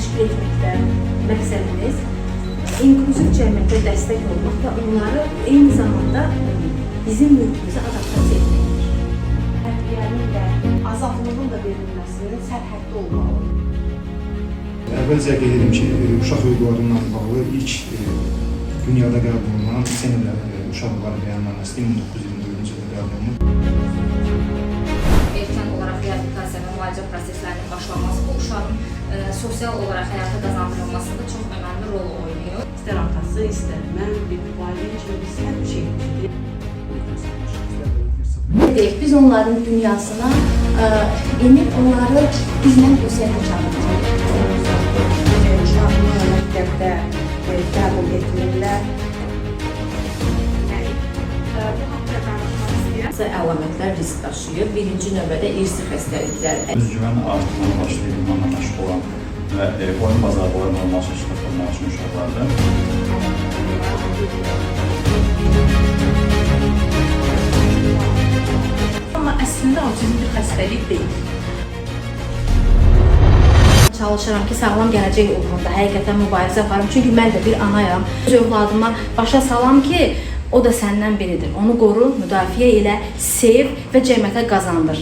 təşkil etməkdə məqsədimiz inklüziv cəmiyyətə dəstək olmaq və onları eyni zamanda bizim mülkümüzə adaptasiya etməkdir. Hərbiyənin də, azadlığın da verilməsinin sərhəddə olmalı. Əvvəlcə qeyd edim ki, uşaq hüquqlarından bağlı ilk dünyada qəbul olunan Senelə uşaq hüquqları bəyannaməsidir 1924-cü ildə qəbul olunub. Erkən olaraq reabilitasiya və müalicə proseslərinin başlanması bu uşağın sosial olaraq həyata qazandırılmasında çox önəmli rol oynayır. İstər atası, istər mən, bir valideyn kimi biz hər bir şey Deyək, biz onların dünyasına enib onları bizlə ünsiyyətə çağırırıq. uşağını məktəbdə qəbul etmirlər. Bu haqda danışmaq istəyirəm. Əlamətlər risk daşıyır. Birinci növbədə irsi xəstəliklər. Özgüvən artımına başlayıb idmanla məşğul olan və oyun bazarları normal şəkildə formalaşmış uşaqlardır. Amma əslində autizm bir xəstəlik deyil. Çalışıram ki, sağlam gələcək uğrunda həqiqətən mübarizə aparım. Çünki mən də bir anayam. Öz övladıma başa salam ki, o da səndən biridir. Onu qoru, müdafiə elə, sev və cəmiyyətə qazandır.